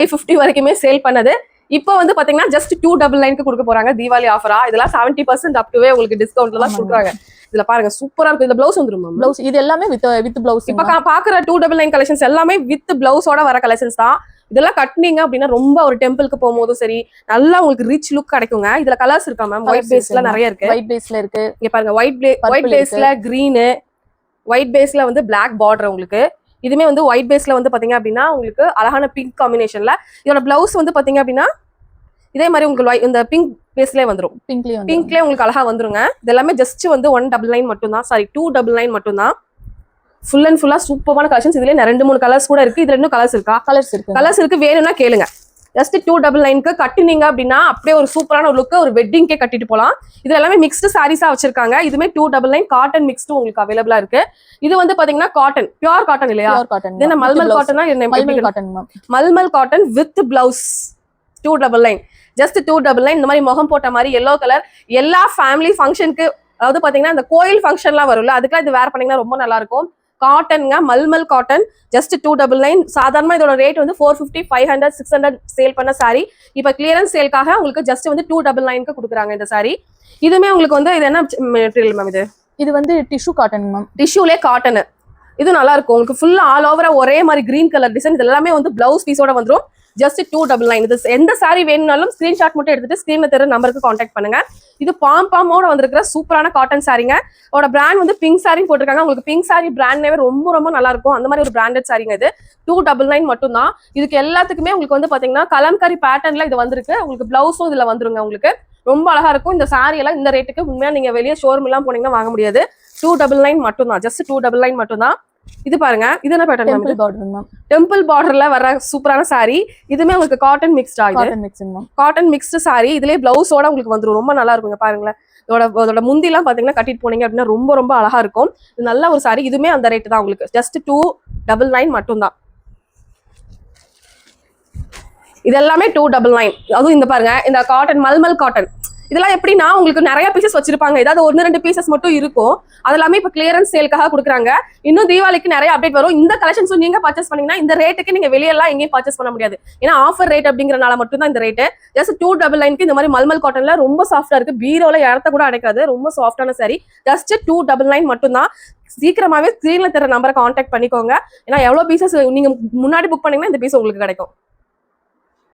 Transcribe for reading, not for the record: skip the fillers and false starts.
50 வரைக்குமே சேல் பண்ணது. இப்போ வந்து பாத்தீங்கன்னா ஜஸ்ட் 299க்கு கொடுக்க போறாங்க தீபாவளி ஆஃபரா. இதெல்லாம் 70% அப் டுவே உங்களுக்கு டிஸ்கவுண்ட்ல தான் கொடுக்குறாங்க. இதுல பாருங்க சூப்பரா இருக்கு. இந்த பிளவுஸ் வந்துரும் மேம். பிளவுஸ் இது எல்லாமே வித் பிளவுஸ். இப்ப பாக்குற 299 கலெக்ஷன்ஸ் எல்லாமே வித் பிளவுஸோட வர கலெக்ஷன்ஸ் தான். இதெல்லாம் கட்டினீங்க அப்படின்னா ரொம்ப ஒரு டெம்பிளுக்கு போகும்போதும் சரி நல்லா உங்களுக்கு ரிச் லுக் கிடைக்குங்க. இதுல கலர்ஸ் இருக்கா மேம்? ஒயிட் பேஸ்ல நிறைய இருக்கு. ஒயிட் பேஸ்ல இருக்கு. இங்க பாருங்க ஒயிட் பேஸ்ல கிரீன், ஒயிட் பேஸ்ல வந்து பிளாக் பார்டர் உங்களுக்கு. இதுமே வந்து ஒயிட் பேஸ்ல வந்து பாத்தீங்க அப்படின்னா உங்களுக்கு அழகான பிங்க் காம்பினேஷன்ல. இதோட பிளவுஸ் வந்து பாத்தீங்க அப்படின்னா இதே மாதிரி உங்களுக்கு இந்த பிங்க் பேஸ்லயே வந்துரும். பிங்க்லயே உங்களுக்கு அழகா வந்துருங்க. இது எல்லாமே ஜஸ்ட் வந்து 199 மட்டும் தான். சாரி 299 மட்டும் தான். ஃபுல் அண்ட் ஃபுல்லா சூப்பரான கலெக்ஷன்ஸ். இதுல 2-3 கலர்ஸ் கூட இருக்கு. இதுல இன்னும் கலர்ஸ் இருக்கா? கலர்ஸ் இருக்கு. வேணும்னா கேளுங்க. ஜஸ்ட் 299க்கு கட்டினீங்க அப்படின்னா அப்படியே ஒரு சூப்பரான ஒரு லுக் ஒரு வெட்டிங்கே கட்டிட்டு போலாம். இது எல்லாமே மிக்ஸ்டு சாரீஸா வச்சிருக்காங்க. இதுமே 299 காட்டன் மிக்ஸ்டு உங்களுக்கு அவைலபிளா இருக்கு. இது வந்து பாத்தீங்கன்னா காட்டன், பியூர் காட்டன் இல்லையா? இது மல்மல் காட்டனா? மல்மல் காட்டன் வித் பிளவுஸ் 299. ஜஸ்ட் 299. இந்த மாதிரி முகம் போட்ட மாதிரி எல்லோ கலர் எல்லா ஃபேமிலி ஃபங்க்ஷனுக்கு, அதாவது பாத்தீங்கன்னா இந்த கோயில் ஃபங்க்ஷன்லாம் வரும்ல அதுக்கெல்லாம் இது வேர் பண்ணீங்கன்னா ரொம்ப நல்லா இருக்கும். காட்டனுங்க, மல்மல் காட்டன். ஜஸ்ட் 299. சாதாரணமா இதோட ரேட் வந்து 450, 500, 600 சேல் பண்ண சாரி. இப்ப கிளியரன்ஸ் சேல்காக உங்களுக்கு ஜஸ்ட் வந்து 299க்கு கொடுக்குறாங்க இந்த சாரி. இதுமே உங்களுக்கு வந்து இது என்ன மெட்டீரியல் மேம்? இது வந்து டிஷ்யூ காட்டன் மேம். டிஷ்யூலே காட்டன். இது நல்லா இருக்கும் உங்களுக்கு. ஃபுல்லா ஆல் ஓவரா ஒரே மாதிரி கிரீன் கலர் டிசைன். இது எல்லாமே வந்து பிளவுஸ் பீஸோட வந்துடும். ஜஸ்ட் 299. இது எந்த சாரி வேணும்னாலும் ஸ்கிரீன்ஷாட் மட்டும் எடுத்துட்டு ஸ்கிரீன்ல தெரிய நம்பருக்கு கான்டாக்ட் பண்ணுங்க. இது பாம்போட வந்திருக்கிற சூப்பரான காட்டன் சாரிங்க. அதோட பிராண்ட் வந்து பிங்க் சாரி போட்டிருக்காங்க. உங்களுக்கு பிங்க் சாரி பிராண்ட் நேவே ரொம்ப ரொம்ப நல்லா இருக்கும். அந்த மாதிரி ஒரு பிராண்டட் சாரிங்க. இது 299 மட்டும் தான். இதுக்கு எல்லாத்துக்குமே உங்களுக்கு வந்து பாத்தீங்கன்னா கலம்காரி பேட்டர்ன்ல இது வந்திருக்கு. உங்களுக்கு பிளவுஸும் இதுல வந்துருங்க. உங்களுக்கு ரொம்ப அழகா இருக்கும். இந்த சாரி எல்லாம் இந்த ரேட்டுக்கு உண்மையா நீங்க வெளியே ஷோரூம் எல்லாம் போனீங்கன்னா வாங்க முடியாது. 299 மட்டும் தான். ஜஸ்ட் 299 மட்டும் தான். இது பாருங்க. இது என்ன பேட்டர்ன்? டெம்பிள் பார்டர்ல வர சூப்பரான சாரி. இதுமே உங்களுக்கு காட்டன் மிக்ஸ்டா? Cotton mixed sari. இதுலயே பிளவுஸோட உங்களுக்கு வந்துரும். ரொம்ப நல்லா இருக்குங்க. பாருங்களேன் இதோட முந்தி எல்லாம் பாத்தீங்கன்னா கட்டிட்டு போனீங்க அப்படின்னா ரொம்ப ரொம்ப அழகா இருக்கும். இது நல்ல ஒரு சாரி. இதுமே அந்த ரேட் தான் உங்களுக்கு. ஜஸ்ட் 299 மட்டும் தான். இது எல்லாமே 299. அதுவும் இந்த பாருங்க இந்த காட்டன் மல்மல் காட்டன். இதெல்லாம் எப்படின்னா உங்களுக்கு நிறைய பீசஸ் வச்சிருப்பாங்க. ஏதாவது 1-2 பீசஸ் மட்டும் இருக்கும். அதெல்லாமே இப்ப கிளியரன்ஸ் சேலுக்காக கொடுக்குறாங்க. இன்னும் தீபாவளிக்கு நிறைய அப்டேட் வரும். இந்த கலெக்ஷன்ஸும் நீங்க பர்ச்சேஸ் பண்ணீங்கன்னா இந்த ரேட்டுக்கு நீங்க வெளியெல்லாம் எங்கேயும் பர்ச்சேஸ் பண்ண முடியாது. ஏன்னா ஆஃபர் ரேட் அப்படிங்கறனால மட்டும் தான் இந்த ரேட்டு. ஜஸ்ட் 299க்கு இந்த மாதிரி மல்மல் காட்டன்ல ரொம்ப சாஃப்டா இருக்கு. பீரோல இடத்த கூட அடைக்காது. ரொம்ப சாஃப்டான சாரி. ஜஸ்ட் 299 மட்டும் தான். சீக்கிரமாவே ஸ்கிரீன்ல தர நம்பரை கான்டாக்ட் பண்ணிக்கோங்க. ஏன்னா எவ்வளவு பீசஸ் நீங்க முன்னாடி புக் பண்ணீங்கன்னா இந்த பீஸ் உங்களுக்கு கிடைக்கும்.